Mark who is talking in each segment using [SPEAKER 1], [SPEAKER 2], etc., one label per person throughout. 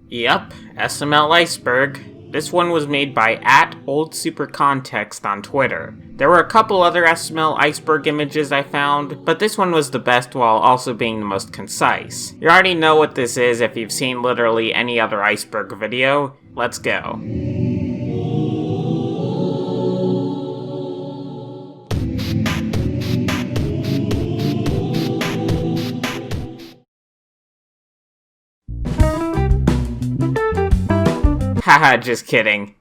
[SPEAKER 1] Yep, SML Iceberg. This one was made by @OldSuperContext on Twitter. There were a couple other SML Iceberg images I found, but this one was the best while also being the most concise. You already know what this is if you've seen literally any other iceberg video. Let's go. Haha, just kidding.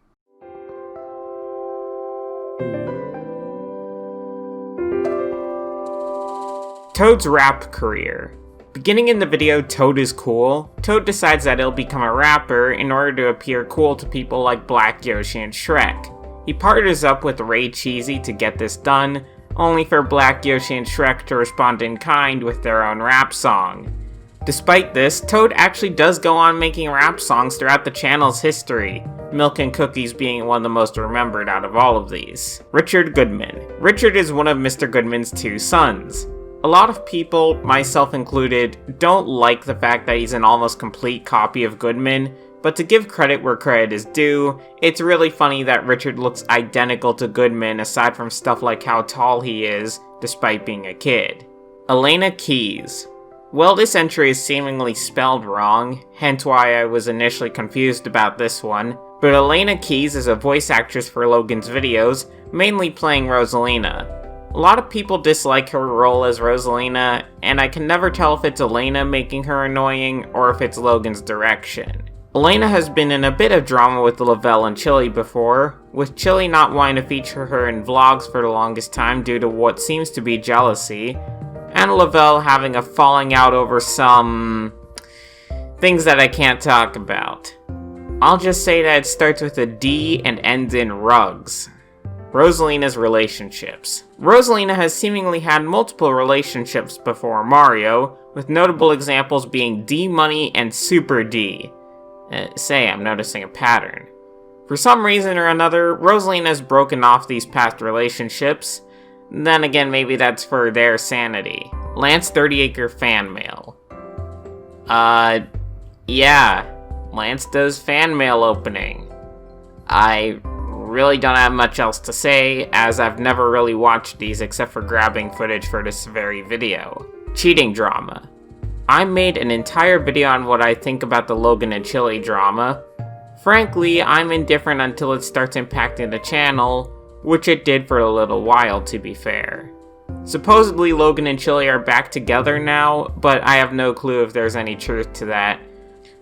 [SPEAKER 1] Toad's rap career. Beginning in the video Toad is cool, Toad decides that he'll become a rapper in order to appear cool to people like Black Yoshi and Shrek. He partners up with Ray Cheesy to get this done, only for Black Yoshi and Shrek to respond in kind with their own rap song. Despite this, Toad actually does go on making rap songs throughout the channel's history, Milk and Cookies being one of the most remembered out of all of these. Richard Goodman. Richard is one of Mr. Goodman's two sons. A lot of people, myself included, don't like the fact that he's an almost complete copy of Goodman, but to give credit where credit is due, it's really funny that Richard looks identical to Goodman aside from stuff like how tall he is, despite being a kid. Elaina Keys. Well, this entry is seemingly spelled wrong, hence why I was initially confused about this one, but Elaina Keys is a voice actress for Logan's videos, mainly playing Rosalina. A lot of people dislike her role as Rosalina, and I can never tell if it's Elaina making her annoying or if it's Logan's direction. Elaina has been in a bit of drama with Lavelle and Chili before, with Chili not wanting to feature her in vlogs for the longest time due to what seems to be jealousy, and Lavelle having a falling out over some things that I can't talk about. I'll just say that it starts with a D and ends in rugs. Rosalina's relationships. Rosalina has seemingly had multiple relationships before Mario, with notable examples being D-Money and Super D. I'm noticing a pattern. For some reason or another, Rosalina has broken off these past relationships. Then again, maybe that's for their sanity. Lance 30acre fan mail. Yeah. Lance does fan mail opening. I really don't have much else to say, as I've never really watched these except for grabbing footage for this very video. Cheating drama. I made an entire video on what I think about the Logan and Chili drama. Frankly, I'm indifferent until it starts impacting the channel, which it did for a little while, to be fair. Supposedly Logan and Chili are back together now, but I have no clue if there's any truth to that.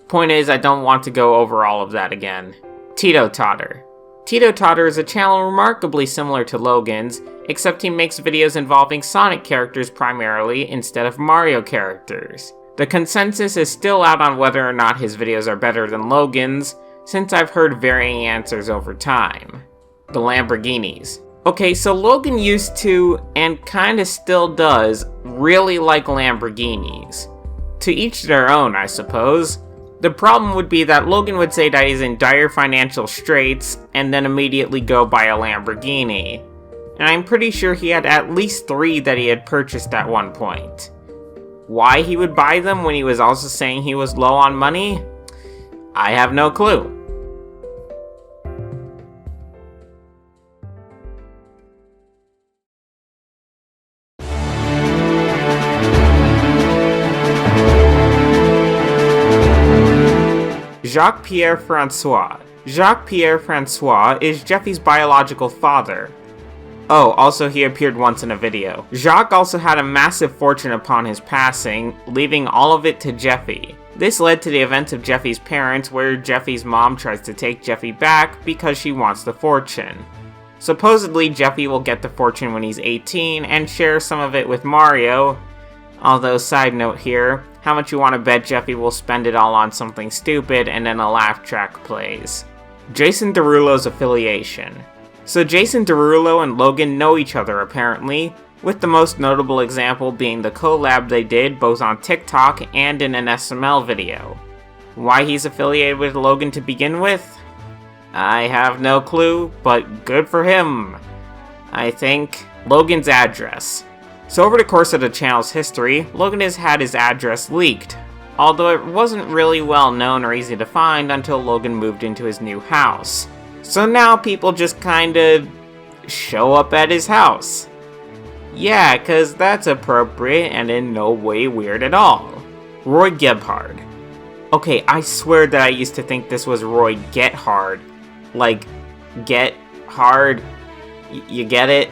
[SPEAKER 1] Point is, I don't want to go over all of that again. Titototter. Titototter is a channel remarkably similar to Logan's, except he makes videos involving Sonic characters primarily instead of Mario characters. The consensus is still out on whether or not his videos are better than Logan's, since I've heard varying answers over time. The Lamborghinis. Okay, so Logan used to, and kinda still does, really like Lamborghinis. To each their own, I suppose. The problem would be that Logan would say that he's in dire financial straits, and then immediately go buy a Lamborghini. And I'm pretty sure he had at least 3 that he had purchased at one point. Why he would buy them when he was also saying he was low on money? I have no clue. Jacques-Pierre Francois. Jacques-Pierre Francois is Jeffy's biological father. Oh, also he appeared once in a video. Jacques also had a massive fortune upon his passing, leaving all of it to Jeffy. This led to the event of Jeffy's parents, where Jeffy's mom tries to take Jeffy back because she wants the fortune. Supposedly Jeffy will get the fortune when he's 18 and share some of it with Mario. Although, side note here, how much you want to bet Jeffy will spend it all on something stupid and then a laugh track plays. Jason Derulo's affiliation. So Jason Derulo and Logan know each other apparently, with the most notable example being the collab they did both on TikTok and in an SML video. Why he's affiliated with Logan to begin with? I have no clue, but good for him. I think Logan's address. So over the course of the channel's history, Logan has had his address leaked. although it wasn't really well known or easy to find until Logan moved into his new house. So now people just kinda show up at his house. Yeah, cause that's appropriate and in no way weird at all. Roy Gebhard. Okay, I swear that I used to think this was Roy Get Hard. Like, get hard. You get it?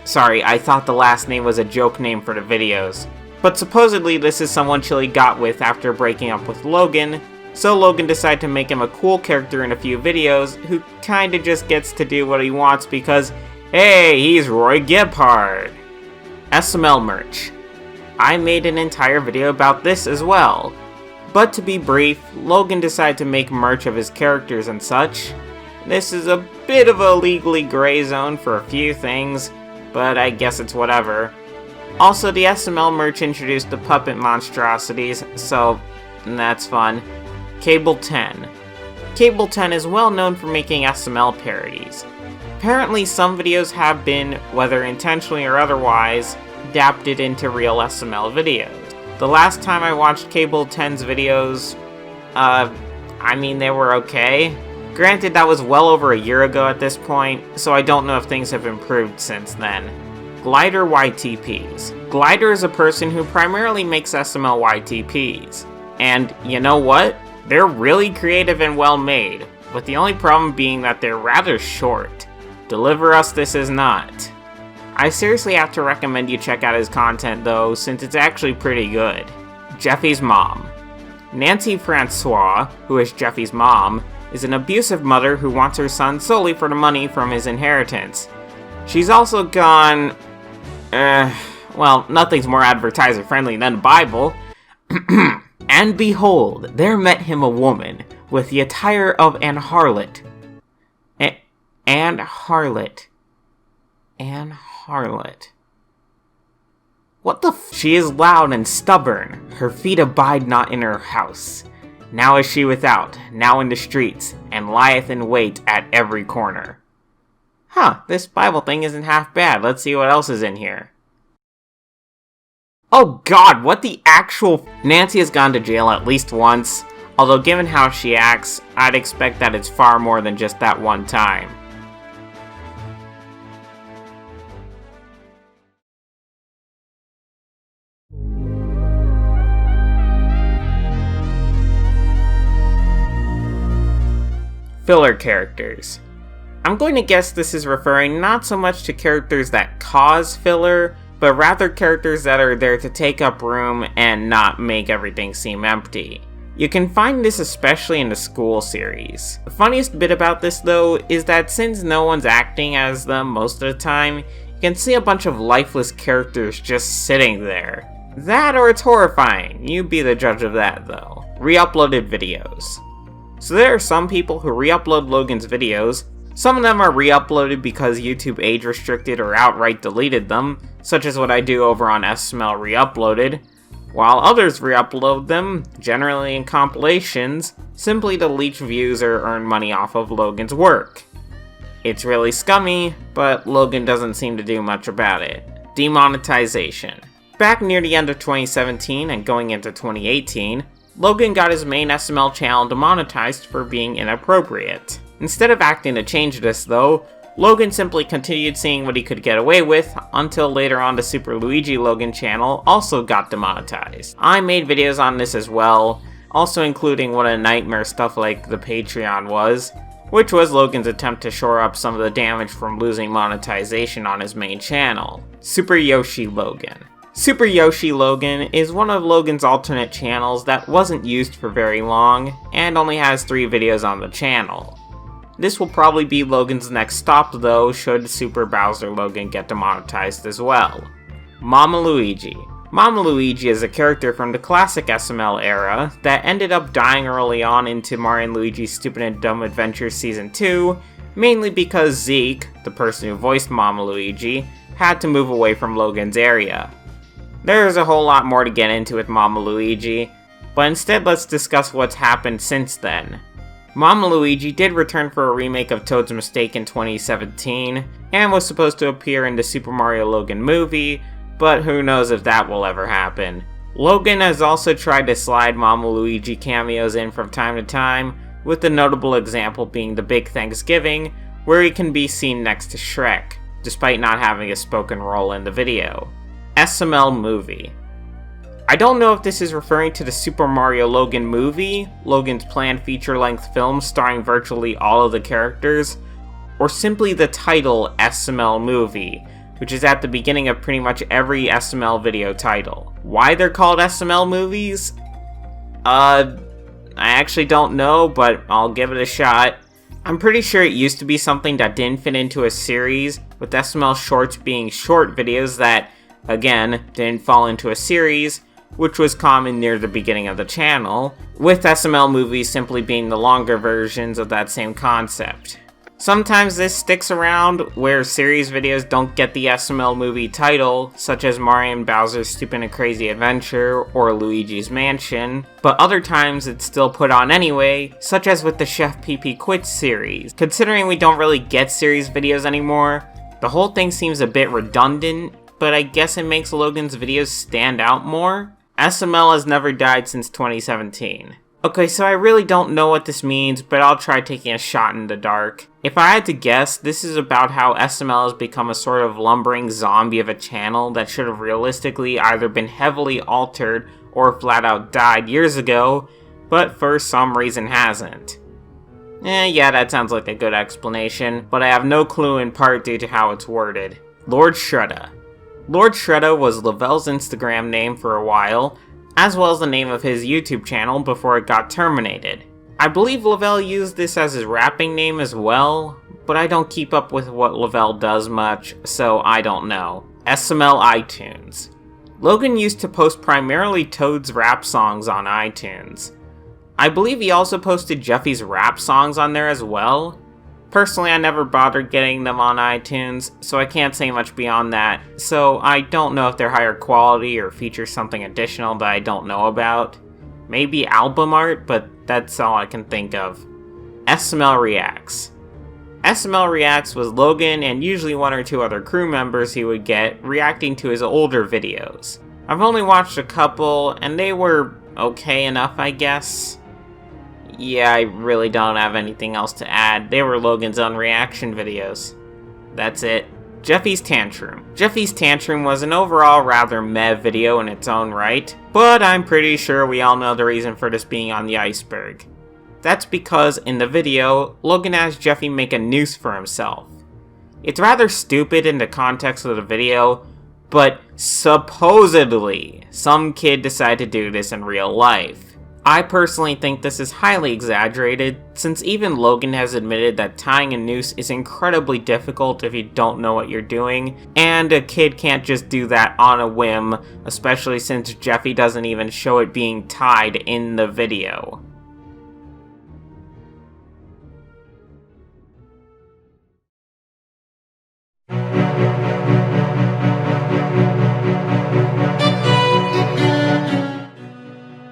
[SPEAKER 1] Sorry, I thought the last name was a joke name for the videos. But supposedly this is someone Chili got with after breaking up with Logan, so Logan decided to make him a cool character in a few videos who kinda just gets to do what he wants because, hey, he's Roy Gebhard. SML merch. I made an entire video about this as well. But to be brief, Logan decided to make merch of his characters and such. This is a bit of a legally gray zone for a few things, but I guess it's whatever. Also, the SML merch introduced the puppet monstrosities, so that's fun. Cable 10. Cable 10 is well known for making SML parodies. Apparently some videos have been, whether intentionally or otherwise, adapted into real SML videos. The last time I watched Cable 10's videos, I mean, they were okay. Granted, that was well over a year ago at this point, so I don't know if things have improved since then. Glider YTPs. Glider is a person who primarily makes SML YTPs. And you know what? They're really creative and well made, with the only problem being that they're rather short. Deliver us this is not. I seriously have to recommend you check out his content though, since it's actually pretty good. Jeffy's mom. Nancy Francois, who is Jeffy's mom, is an abusive mother who wants her son solely for the money from his inheritance. She's also gone... well, nothing's more advertiser-friendly than the Bible. And behold, there met him a woman, with the attire of an harlot. An harlot. What the f- She is loud and stubborn, her feet abide not in her house. Now is she without, now in the streets, and lieth in wait at every corner. Huh, this Bible thing isn't half bad. Let's see what else is in here. Oh god, what the actual... Nancy has gone to jail at least once, although given how she acts, I'd expect that it's far more than just that one time. Filler characters. I'm going to guess this is referring not so much to characters that cause filler, but rather characters that are there to take up room and not make everything seem empty. You can find this especially in the School series. The funniest bit about this though is that since no one's acting as them most of the time, you can see a bunch of lifeless characters just sitting there. That or it's horrifying, you be the judge of that though. Reuploaded videos. So there are some people who re-upload Logan's videos. Some of them are re-uploaded because YouTube age restricted or outright deleted them, such as what I do over on SML Reuploaded, while others re-upload them, generally in compilations, simply to leech views or earn money off of Logan's work. It's really scummy, but Logan doesn't seem to do much about it. Demonetization. Back near the end of 2017 and going into 2018, Logan got his main SML channel demonetized for being inappropriate. Instead of acting to change this though, Logan simply continued seeing what he could get away with, until later on the Super Luigi Logan channel also got demonetized. I made videos on this as well, also including what a nightmare stuff like the Patreon was, which was Logan's attempt to shore up some of the damage from losing monetization on his main channel. Super Yoshi Logan. Super Yoshi Logan is one of Logan's alternate channels that wasn't used for very long, and only has 3 videos on the channel. This will probably be Logan's next stop though, should Super Bowser Logan get demonetized as well. Mama Luigi. Mama Luigi is a character from the classic SML era that ended up dying early on into Mario and Luigi's Stupid and Dumb Adventures Season 2, mainly because Zeke, the person who voiced Mama Luigi, had to move away from Logan's area. There's a whole lot more to get into with Mama Luigi, but instead let's discuss what's happened since then. Mama Luigi did return for a remake of Toad's Mistake in 2017, and was supposed to appear in the Super Mario Logan movie, but who knows if that will ever happen. Logan has also tried to slide Mama Luigi cameos in from time to time, with the notable example being the Big Thanksgiving, where he can be seen next to Shrek, despite not having a spoken role in the video. SML movie. I don't know if this is referring to the Super Mario Logan movie, Logan's planned feature-length film starring virtually all of the characters, or simply the title SML movie, which is at the beginning of pretty much every SML video title. Why they're called SML movies? I actually don't know, but I'll give it a shot. I'm pretty sure it used to be something that didn't fit into a series, with SML shorts being short videos that, again, didn't fall into a series, which was common near the beginning of the channel, with SML movies simply being the longer versions of that same concept. Sometimes this sticks around where series videos don't get the SML movie title, such as Mario and Bowser's Stupid and Crazy Adventure or Luigi's Mansion, but other times it's still put on anyway, such as with the Chef PP Quits series. Considering we don't really get series videos anymore, the whole thing seems a bit redundant, but I guess it makes Logan's videos stand out more. SML has never died since 2017. Okay, so I really don't know what this means, but I'll try taking a shot in the dark. If I had to guess, this is about how SML has become a sort of lumbering zombie of a channel that should have realistically either been heavily altered or flat out died years ago, but for some reason hasn't. Yeah, that sounds like a good explanation, but I have no clue in part due to how it's worded. Lord Shredda. Lord Shredda was Lavelle's Instagram name for a while, as well as the name of his YouTube channel before it got terminated. I believe Lavelle used this as his rapping name as well, but I don't keep up with what Lavelle does much, so I don't know. SML iTunes. Logan used to post primarily Toad's rap songs on iTunes. I believe he also posted Jeffy's rap songs on there as well. Personally, I never bothered getting them on iTunes, so I can't say much beyond that, so I don't know if they're higher quality or feature something additional that I don't know about. Maybe album art, but that's all I can think of. SML Reacts. SML Reacts was Logan and usually one or two other crew members he would get reacting to his older videos. I've only watched a couple, and they were okay enough, I guess. Yeah, I really don't have anything else to add. They were Logan's own reaction videos. That's it. Jeffy's Tantrum. Jeffy's Tantrum was an overall rather meh video in its own right, but I'm pretty sure we all know the reason for this being on the iceberg. That's because in the video, Logan has Jeffy make a noose for himself. It's rather stupid in the context of the video, but supposedly, some kid decided to do this in real life. I personally think this is highly exaggerated, since even Logan has admitted that tying a noose is incredibly difficult if you don't know what you're doing, and a kid can't just do that on a whim, especially since Jeffy doesn't even show it being tied in the video.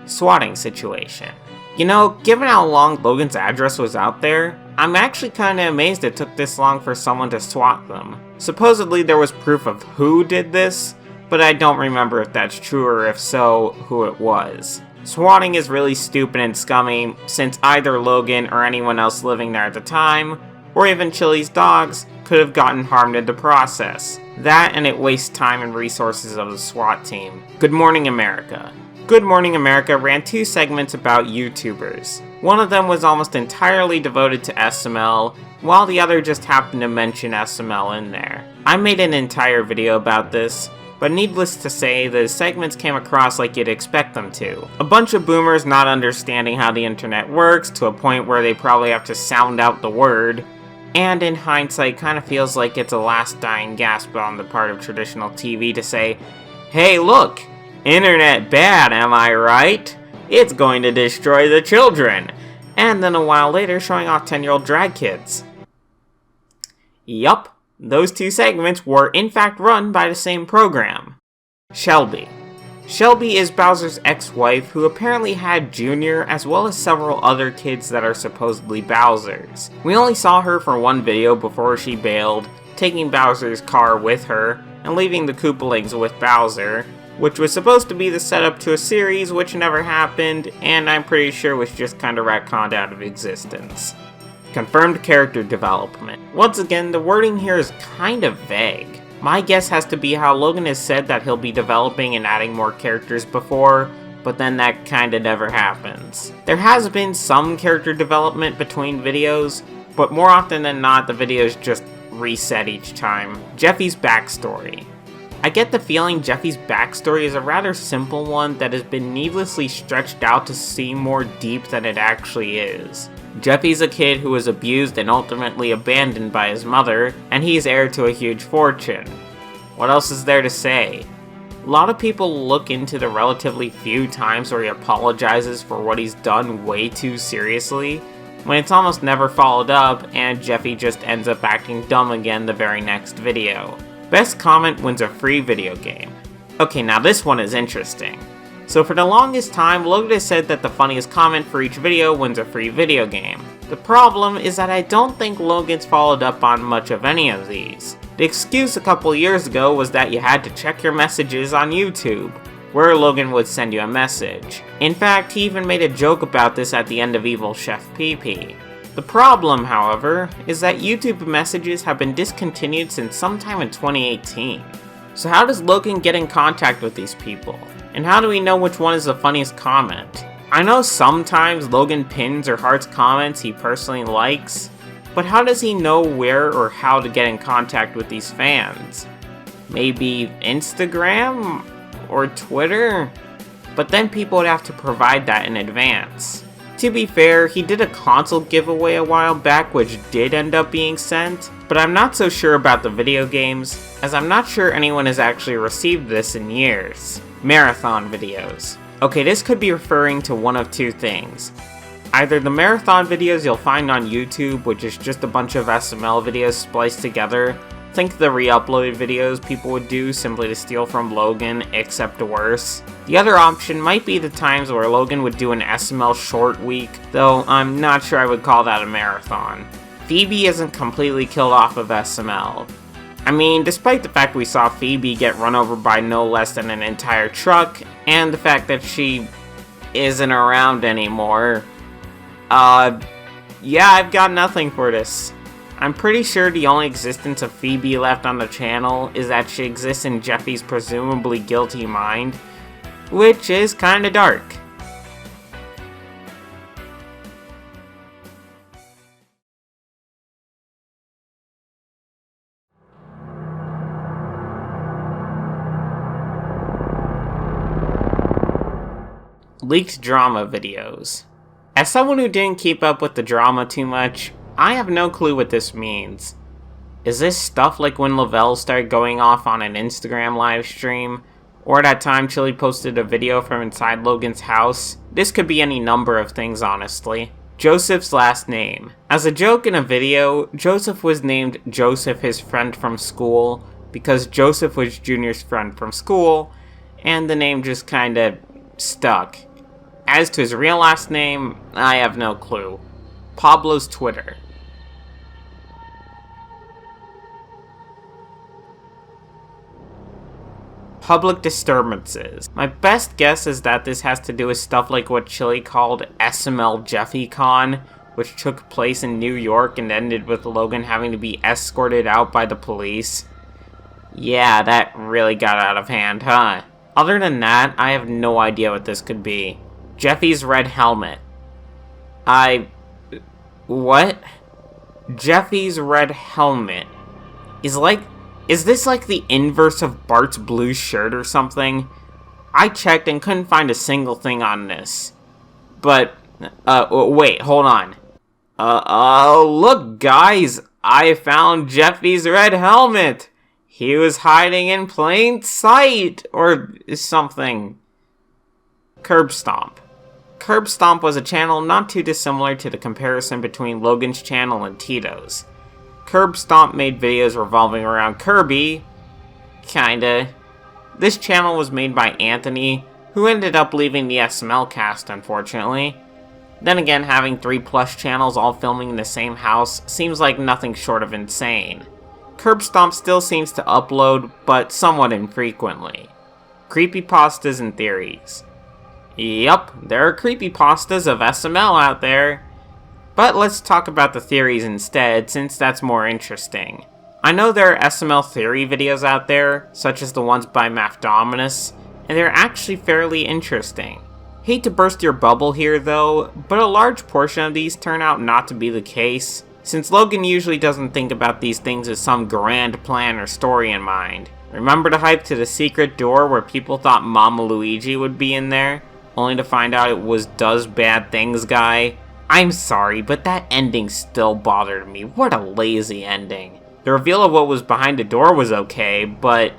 [SPEAKER 1] Swatting situation. You know, given how long Logan's address was out there, I'm actually kinda amazed it took this long for someone to swat them. Supposedly there was proof of who did this, but I don't remember if that's true or if so, who it was. Swatting is really stupid and scummy, since either Logan or anyone else living there at the time, or even Chili's dogs, could have gotten harmed in the process. That and it wastes time and resources of the SWAT team. Good Morning America. Good Morning America ran 2 segments about YouTubers. One of them was almost entirely devoted to SML, while the other just happened to mention SML in there. I made an entire video about this, but needless to say, the segments came across like you'd expect them to. A bunch of boomers not understanding how the internet works to a point where they probably have to sound out the word, and in hindsight kind of feels like it's a last dying gasp on the part of traditional TV to say, hey look! Internet bad, am I right? It's going to destroy the children. And then a while later showing off 10-year-old drag kids. Yup, those 2 segments were in fact run by the same program. Shelby. Shelby is Bowser's ex-wife who apparently had Junior as well as several other kids that are supposedly Bowser's. We only saw her for one video before she bailed, taking Bowser's car with her and leaving the Koopalings with Bowser, which was supposed to be the setup to a series which never happened, and I'm pretty sure was just kinda retconned out of existence. Confirmed character development. Once again, the wording here is kind of vague. My guess has to be how Logan has said that he'll be developing and adding more characters before, but then that kinda never happens. There has been some character development between videos, but more often than not, the videos just reset each time. Jeffy's backstory. I get the feeling Jeffy's backstory is a rather simple one that has been needlessly stretched out to seem more deep than it actually is. Jeffy's a kid who was abused and ultimately abandoned by his mother, and he's heir to a huge fortune. What else is there to say? A lot of people look into the relatively few times where he apologizes for what he's done way too seriously, when it's almost never followed up, and Jeffy just ends up acting dumb again the very next video. Best comment wins a free video game. Okay, now this one is interesting. So for the longest time, Logan has said that the funniest comment for each video wins a free video game. The problem is that I don't think Logan's followed up on much of any of these. The excuse a couple years ago was that you had to check your messages on YouTube, where Logan would send you a message. In fact, he even made a joke about this at the end of Evil Chef PP. The problem, however, is that YouTube messages have been discontinued since sometime in 2018. So how does Logan get in contact with these people? And how do we know which one is the funniest comment? I know sometimes Logan pins or hearts comments he personally likes, but how does he know where or how to get in contact with these fans? Maybe Instagram? Or Twitter? But then people would have to provide that in advance. To be fair, he did a console giveaway a while back which did end up being sent, but I'm not so sure about the video games, as I'm not sure anyone has actually received this in years. Marathon videos. Okay, this could be referring to one of two things. Either the marathon videos you'll find on YouTube, which is just a bunch of SML videos spliced together. Think the reuploaded videos people would do simply to steal from Logan, except worse. The other option might be the times where Logan would do an SML short week, though I'm not sure I would call that a marathon. Phoebe isn't completely killed off of SML. I mean, despite the fact we saw Phoebe get run over by no less than an entire truck, and the fact that she isn't around anymore, yeah, I've got nothing for this. I'm pretty sure the only existence of Phoebe left on the channel is that she exists in Jeffy's presumably guilty mind, which is kinda dark. Leaked drama videos. As someone who didn't keep up with the drama too much, I have no clue what this means. Is this stuff like when Lavelle started going off on an Instagram live stream? Or that time Chili posted a video from inside Logan's house? This could be any number of things, honestly. Joseph's last name. As a joke in a video, Joseph was named Joseph, his friend from school, because Joseph was Junior's friend from school, and the name just kinda stuck. As to his real last name, I have no clue. Pablo's Twitter. Public disturbances. My best guess is that this has to do with stuff like what Chili called SML JeffyCon, which took place in New York and ended with Logan having to be escorted out by the police. Yeah, that really got out of hand, huh? Other than that, I have no idea what this could be. Jeffy's red helmet. What? Jeffy's red helmet. Is this like the inverse of Bart's blue shirt or something? I checked and couldn't find a single thing on this. But, wait, hold on. Look guys, I found Jeffy's red helmet! He was hiding in plain sight, or something. Curb Stomp. Curb Stomp was a channel not too dissimilar to the comparison between Logan's channel and Tito's. Curb Stomp made videos revolving around Kirby, kinda. This channel was made by Anthony, who ended up leaving the SML cast, unfortunately. Then again, having 3+ channels all filming in the same house seems like nothing short of insane. Curb Stomp still seems to upload, but somewhat infrequently. Creepypastas and theories. Yup, there are creepypastas of SML out there. But let's talk about the theories instead, since that's more interesting. I know there are SML theory videos out there, such as the ones by Mathdominus, and they're actually fairly interesting. Hate to burst your bubble here though, but a large portion of these turn out not to be the case, since Logan usually doesn't think about these things with some grand plan or story in mind. Remember the hype to the secret door where people thought Mama Luigi would be in there, only to find out it was Does Bad Things guy? I'm sorry, but that ending still bothered me. What a lazy ending. The reveal of what was behind the door was okay, but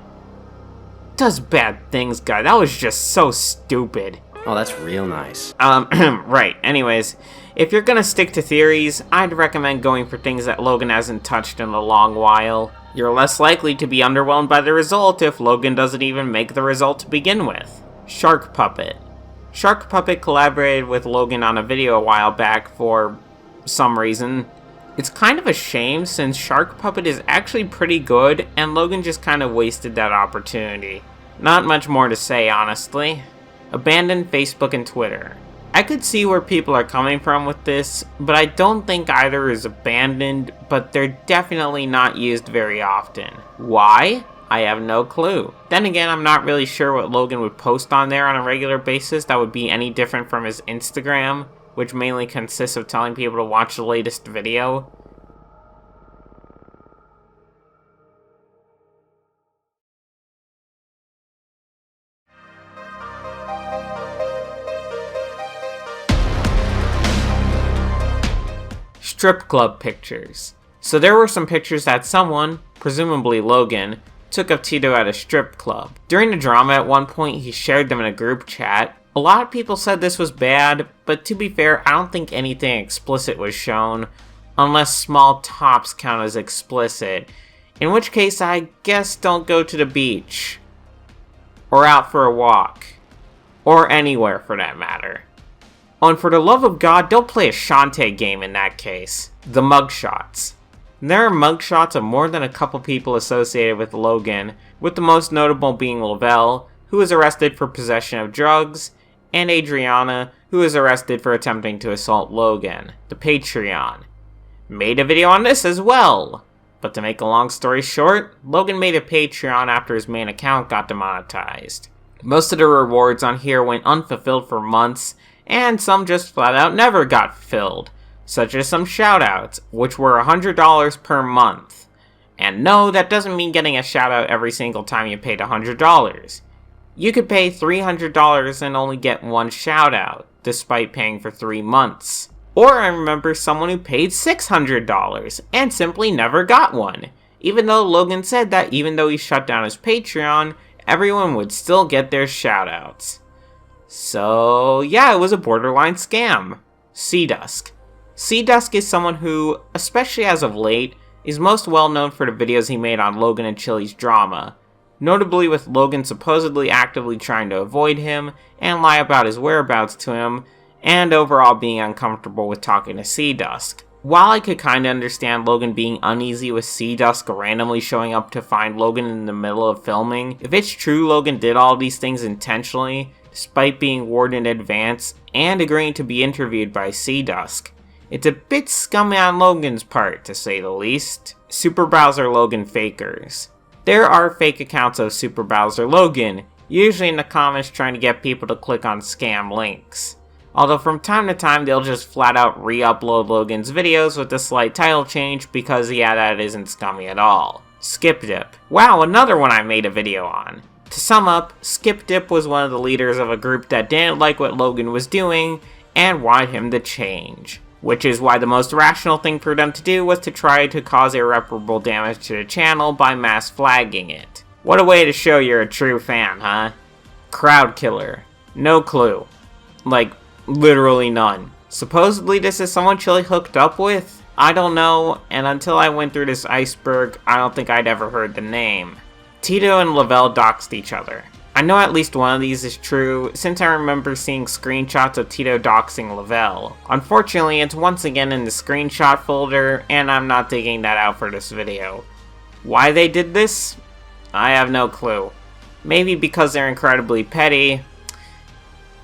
[SPEAKER 1] Does Bad Things guy, that was just so stupid.
[SPEAKER 2] Oh, that's real nice.
[SPEAKER 1] Right. Anyways, if you're gonna stick to theories, I'd recommend going for things that Logan hasn't touched in a long while. You're less likely to be underwhelmed by the result if Logan doesn't even make the result to begin with. Shark Puppet. Shark Puppet collaborated with Logan on a video a while back for some reason. It's kind of a shame since Shark Puppet is actually pretty good and Logan just kind of wasted that opportunity. Not much more to say, honestly. Abandoned Facebook and Twitter. I could see where people are coming from with this, but I don't think either is abandoned, but they're definitely not used very often. Why? I have no clue. Then again, I'm not really sure what Logan would post on there on a regular basis that would be any different from his Instagram, which mainly consists of telling people to watch the latest video. Strip club pictures. So there were some pictures that someone, presumably Logan, took of Tito at a strip club. During the drama at one point he shared them in a group chat. A lot of people said this was bad, but to be fair, I don't think anything explicit was shown, unless small tops count as explicit, in which case I guess don't go to the beach, or out for a walk, or anywhere for that matter. Oh, and for the love of God, don't play a Shantae game in that case. The mugshots. There are mugshots of more than a couple people associated with Logan, with the most notable being Lavelle, who was arrested for possession of drugs, and Adriana, who was arrested for attempting to assault Logan. The Patreon. Made a video on this as well! But to make a long story short, Logan made a Patreon after his main account got demonetized. Most of the rewards on here went unfulfilled for months, and some just flat out never got filled, such as some shoutouts, which were $100 per month. And no, that doesn't mean getting a shoutout every single time you paid $100. You could pay $300 and only get one shoutout, despite paying for 3 months. Or I remember someone who paid $600 and simply never got one, even though Logan said that even though he shut down his Patreon, everyone would still get their shoutouts. So yeah, it was a borderline scam. Seadusk. Seadusk is someone who, especially as of late, is most well known for the videos he made on Logan and Chili's drama, notably with Logan supposedly actively trying to avoid him and lie about his whereabouts to him, and overall being uncomfortable with talking to Seadusk. While I could kinda understand Logan being uneasy with Seadusk randomly showing up to find Logan in the middle of filming, if it's true Logan did all these things intentionally, despite being warned in advance and agreeing to be interviewed by Seadusk, it's a bit scummy on Logan's part, to say the least. Super Bowser Logan fakers. There are fake accounts of Super Bowser Logan, usually in the comments trying to get people to click on scam links. Although from time to time they'll just flat out re-upload Logan's videos with a slight title change because yeah, that isn't scummy at all. Skip Dip. Wow, another one I made a video on. To sum up, Skip Dip was one of the leaders of a group that didn't like what Logan was doing and wanted him to change. Which is why the most rational thing for them to do was to try to cause irreparable damage to the channel by mass flagging it. What a way to show you're a true fan, huh? Crowd Killer. No clue. Like, literally none. Supposedly this is someone Chili hooked up with? I don't know, and until I went through this iceberg, I don't think I'd ever heard the name. Tito and Lavelle doxed each other. I know at least one of these is true, since I remember seeing screenshots of Tito doxing Lavelle. Unfortunately, it's once again in the screenshot folder, and I'm not digging that out for this video. Why they did this? I have no clue. Maybe because they're incredibly petty.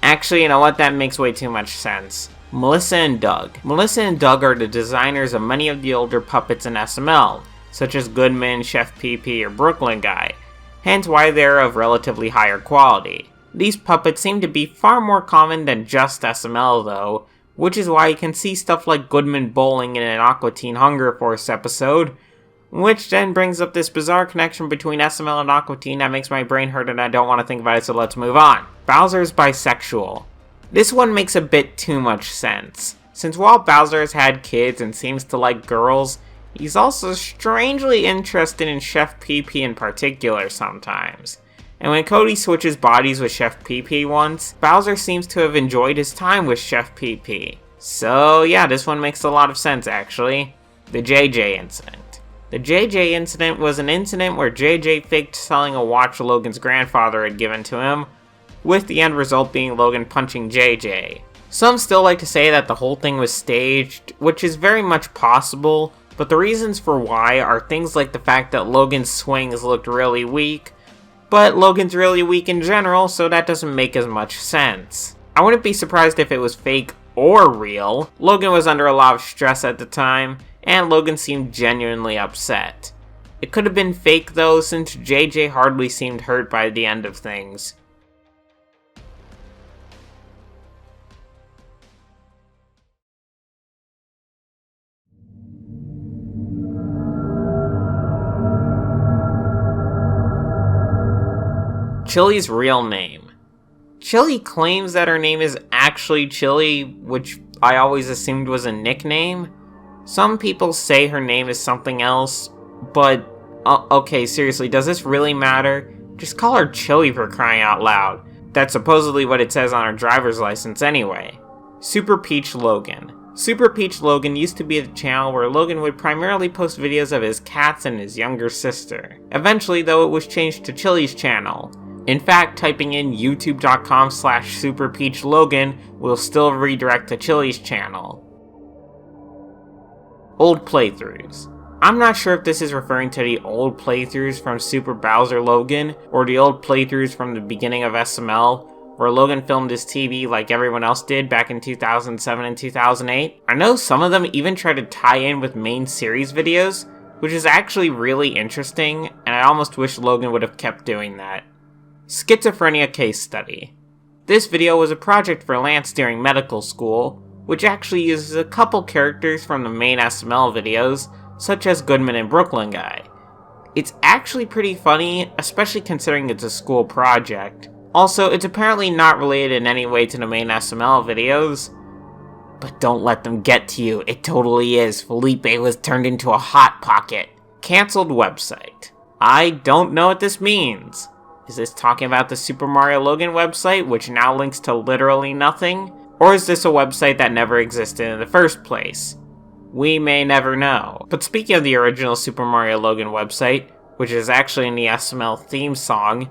[SPEAKER 1] Actually, you know what? That makes way too much sense. Melissa and Doug. Melissa and Doug are the designers of many of the older puppets in SML, such as Goodman, Chef PP, or Brooklyn Guy, hence why they're of relatively higher quality. These puppets seem to be far more common than just SML though, which is why you can see stuff like Goodman bowling in an Aqua Teen Hunger Force episode, which then brings up this bizarre connection between SML and Aqua Teen that makes my brain hurt and I don't want to think about it, so let's move on. Bowser's bisexual. This one makes a bit too much sense, since while Bowser has had kids and seems to like girls, he's also strangely interested in Chef PP in particular sometimes. And when Cody switches bodies with Chef PP once, Bowser seems to have enjoyed his time with Chef PP. So yeah, this one makes a lot of sense actually. The JJ incident. The JJ incident was an incident where JJ faked selling a watch Logan's grandfather had given to him, with the end result being Logan punching JJ. Some still like to say that the whole thing was staged, which is very much possible, but the reasons for why are things like the fact that Logan's swings looked really weak, but Logan's really weak in general, so that doesn't make as much sense. I wouldn't be surprised if it was fake or real. Logan was under a lot of stress at the time, and Logan seemed genuinely upset. It could have been fake though, since JJ hardly seemed hurt by the end of things. Chili's real name. Chili claims that her name is actually Chili, which I always assumed was a nickname. Some people say her name is something else, but okay, seriously, does this really matter? Just call her Chili for crying out loud. That's supposedly what it says on her driver's license anyway. Super Peach Logan. Super Peach Logan used to be the channel where Logan would primarily post videos of his cats and his younger sister. Eventually, though, it was changed to Chili's channel. In fact, typing in youtube.com/superpeachlogan will still redirect to Chili's channel. Old playthroughs. I'm not sure if this is referring to the old playthroughs from Super Bowser Logan, or the old playthroughs from the beginning of SML, where Logan filmed his TV like everyone else did back in 2007 and 2008. I know some of them even try to tie in with main series videos, which is actually really interesting, and I almost wish Logan would have kept doing that. Schizophrenia case study. This video was a project for Lance during medical school, which actually uses a couple characters from the main SML videos, such as Goodman and Brooklyn Guy. It's actually pretty funny, especially considering it's a school project. Also, it's apparently not related in any way to the main SML videos. But don't let them get to you, it totally is. Felipe was turned into a hot pocket. Cancelled website. I don't know what this means. Is this talking about the Super MarioLogan website, which now links to literally nothing? Or is this a website that never existed in the first place? We may never know. But speaking of the original Super MarioLogan website, which is actually in the SML theme song,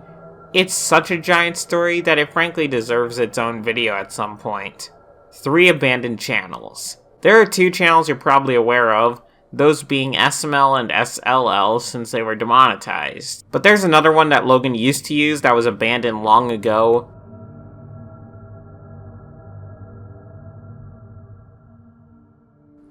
[SPEAKER 1] it's such a giant story that it frankly deserves its own video at some point. 3 abandoned channels. There are 2 channels you're probably aware of, those being SML and SLL since they were demonetized. But there's another one that Logan used to use that was abandoned long ago.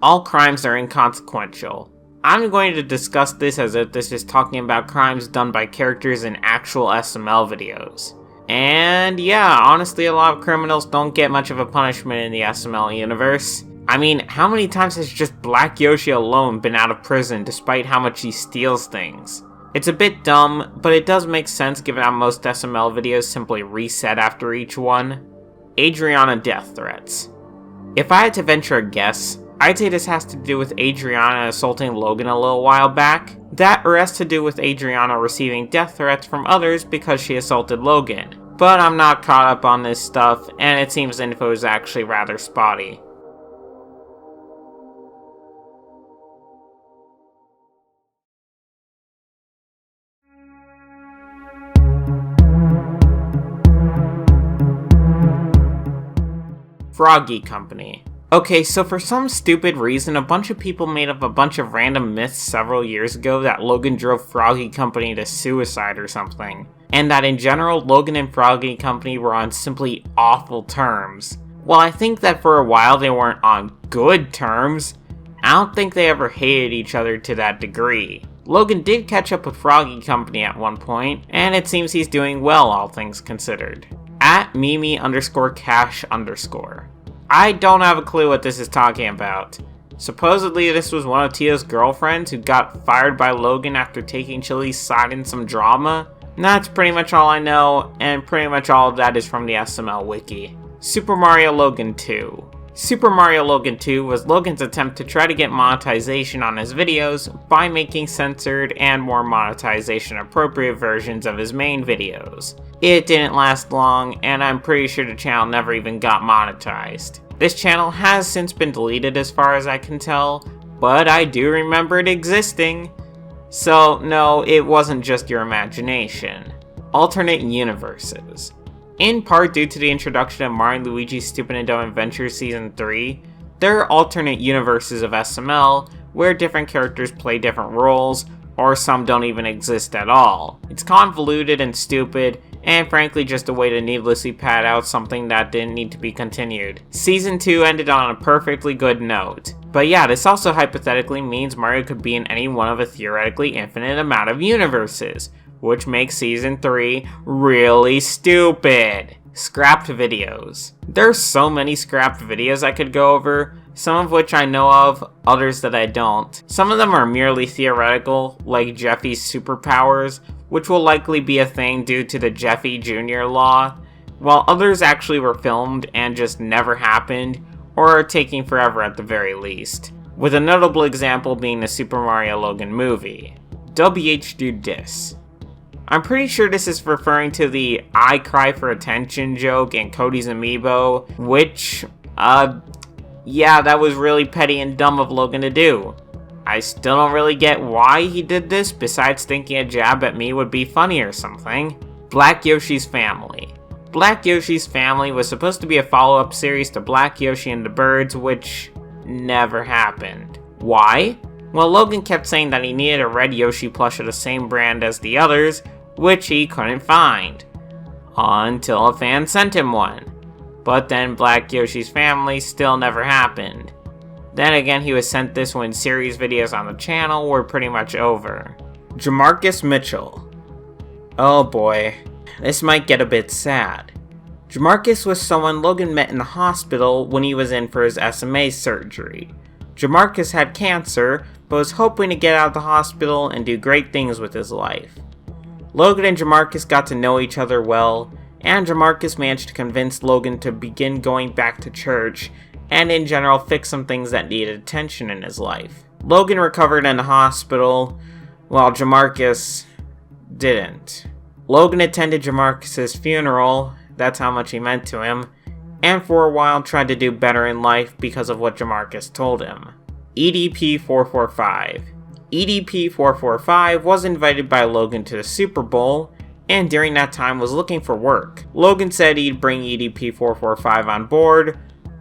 [SPEAKER 1] All crimes are inconsequential. I'm going to discuss this as if this is talking about crimes done by characters in actual SML videos. And yeah, honestly, a lot of criminals don't get much of a punishment in the SML universe. I mean, how many times has just Black Yoshi alone been out of prison despite how much he steals things? It's a bit dumb, but it does make sense given how most SML videos simply reset after each one. Adriana death threats. If I had to venture a guess, I'd say this has to do with Adriana assaulting Logan a little while back. That or has to do with Adriana receiving death threats from others because she assaulted Logan. But I'm not caught up on this stuff, and it seems info is actually rather spotty. Froggy Company. Okay, so for some stupid reason, a bunch of people made up a bunch of random myths several years ago that Logan drove Froggy Company to suicide or something. and that in general, Logan and Froggy Company were on simply awful terms. While I think that for a while they weren't on good terms, I don't think they ever hated each other to that degree. Logan did catch up with Froggy Company at one point, and it seems he's doing well, all things considered. At Mimi_Cash_. I don't have a clue what this is talking about. Supposedly this was one of Tia's girlfriends who got fired by Logan after taking Chili's side in some drama. And that's pretty much all I know, and pretty much all of that is from the SML wiki. Super Mario Logan 2. Super Mario Logan 2 was Logan's attempt to try to get monetization on his videos by making censored and more monetization appropriate versions of his main videos. It didn't last long, and I'm pretty sure the channel never even got monetized. This channel has since been deleted as far as I can tell, but I do remember it existing. So no, it wasn't just your imagination. Alternate universes. In part due to the introduction of Mario & Luigi's Stupid and Dumb Adventures Season 3, there are alternate universes of SML where different characters play different roles, or some don't even exist at all. It's convoluted and stupid, and frankly just a way to needlessly pad out something that didn't need to be continued. Season 2 ended on a perfectly good note. But yeah, this also hypothetically means Mario could be in any one of a theoretically infinite amount of universes, which makes Season 3 really stupid. Scrapped videos. There's so many scrapped videos I could go over, some of which I know of, others that I don't. Some of them are merely theoretical, like Jeffy's superpowers, which will likely be a thing due to the Jeffy Jr. law, while others actually were filmed and just never happened, or are taking forever at the very least. With a notable example being the Super Mario Logan movie. dabhdude diss. I'm pretty sure this is referring to the I cry for attention joke in Cody's Amiibo, which, yeah, that was really petty and dumb of Logan to do. I still don't really get why he did this, besides thinking a jab at me would be funny or something. Black Yoshi's Family. Black Yoshi's Family was supposed to be a follow-up series to Black Yoshi and the Birds, which never happened. Why? Well, Logan kept saying that he needed a red Yoshi plush of the same brand as the others, which he couldn't find. Until a fan sent him one. But then Black Yoshi's Family still never happened. Then again, he was sent this when series videos on the channel were pretty much over. Jamarcus Mitchell. Oh boy, this might get a bit sad. Jamarcus was someone Logan met in the hospital when he was in for his SMA surgery. Jamarcus had cancer, but was hoping to get out of the hospital and do great things with his life. Logan and Jamarcus got to know each other well, and Jamarcus managed to convince Logan to begin going back to church, and in general fix some things that needed attention in his life. Logan recovered in the hospital, while Jamarcus didn't. Logan attended Jamarcus' funeral, that's how much he meant to him, and for a while tried to do better in life because of what Jamarcus told him. EDP445. EDP445 was invited by Logan to the Super Bowl, and during that time was looking for work. Logan said he'd bring EDP445 on board,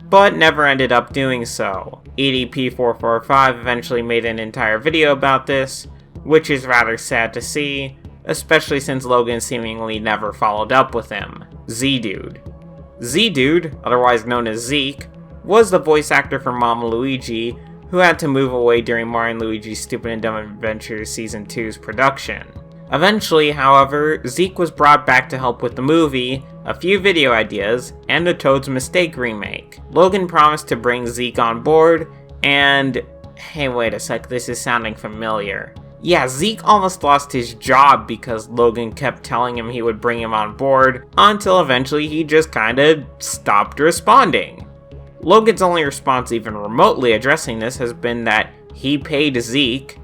[SPEAKER 1] but never ended up doing so. EDP445 eventually made an entire video about this, which is rather sad to see, especially since Logan seemingly never followed up with him. Z-Dude. Z-Dude, otherwise known as Zeke, was the voice actor for Mama Luigi, who had to move away during Mario & Luigi's Stupid and Dumb Adventures Season 2's production. Eventually, however, Zeke was brought back to help with the movie, a few video ideas, and the Toad's Mistake remake. Logan promised to bring Zeke on board, and... hey, wait a sec, this is sounding familiar. Yeah, Zeke almost lost his job because Logan kept telling him he would bring him on board, until eventually he just kinda stopped responding. Logan's only response even remotely addressing this has been that he paid Zeke,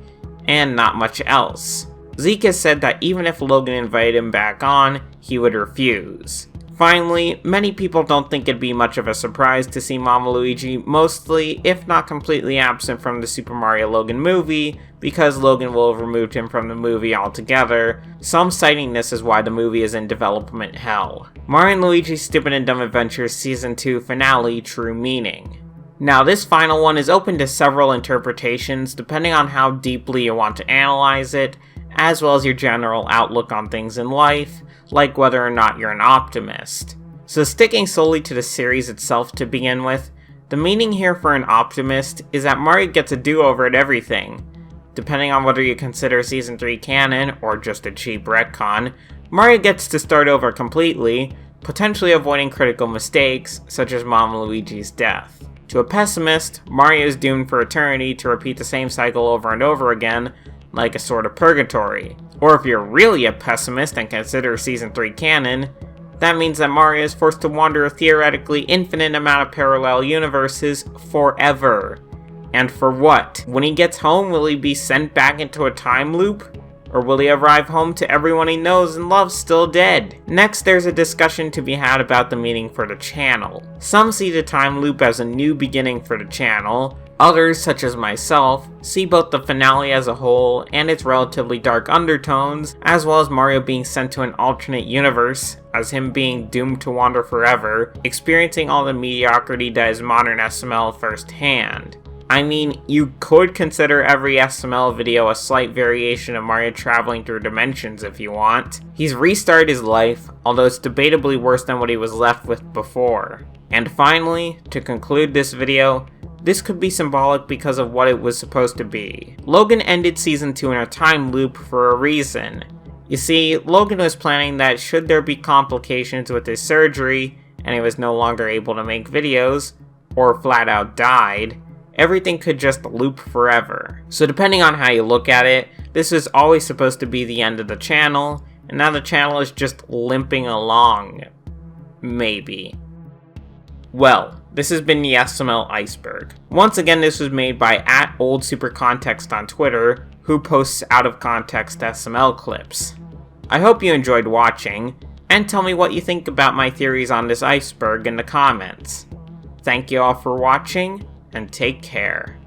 [SPEAKER 1] and not much else. Zeke has said that even if Logan invited him back on, he would refuse. Finally, many people don't think it'd be much of a surprise to see Mama Luigi mostly, if not completely absent from the Super Mario Logan movie, because Logan will have removed him from the movie altogether, some citing this as why the movie is in development hell. Mario & Luigi's Stupid and Dumb Adventures Season 2 finale, True Meaning. Now, this final one is open to several interpretations depending on how deeply you want to analyze it, as well as your general outlook on things in life, like whether or not you're an optimist. So sticking solely to the series itself to begin with, the meaning here for an optimist is that Mario gets a do-over at everything. Depending on whether you consider Season 3 canon or just a cheap retcon, Mario gets to start over completely, potentially avoiding critical mistakes, such as Mom Luigi's death. To a pessimist, Mario is doomed for eternity to repeat the same cycle over and over again, like a sort of purgatory. Or if you're really a pessimist and consider Season 3 canon, that means that Mario is forced to wander a theoretically infinite amount of parallel universes forever. And for what? When he gets home, will he be sent back into a time loop? Or will he arrive home to everyone he knows and loves still dead? Next, there's a discussion to be had about the meaning for the channel. Some see the time loop as a new beginning for the channel. Others, such as myself, see both the finale as a whole and its relatively dark undertones, as well as Mario being sent to an alternate universe, as him being doomed to wander forever, experiencing all the mediocrity that is modern SML firsthand. I mean, you could consider every SML video a slight variation of Mario traveling through dimensions if you want. He's restarted his life, although it's debatably worse than what he was left with before. And finally, to conclude this video, this could be symbolic because of what it was supposed to be. Logan ended Season 2 in a time loop for a reason. You see, Logan was planning that should there be complications with his surgery, and he was no longer able to make videos, or flat out died, everything could just loop forever. So depending on how you look at it, this was always supposed to be the end of the channel, and now the channel is just limping along. Maybe. Well, this has been the SML Iceberg. Once again, this was made by @OldSuperContext on Twitter, who posts out-of-context SML clips. I hope you enjoyed watching, and tell me what you think about my theories on this iceberg in the comments. Thank you all for watching, and take care.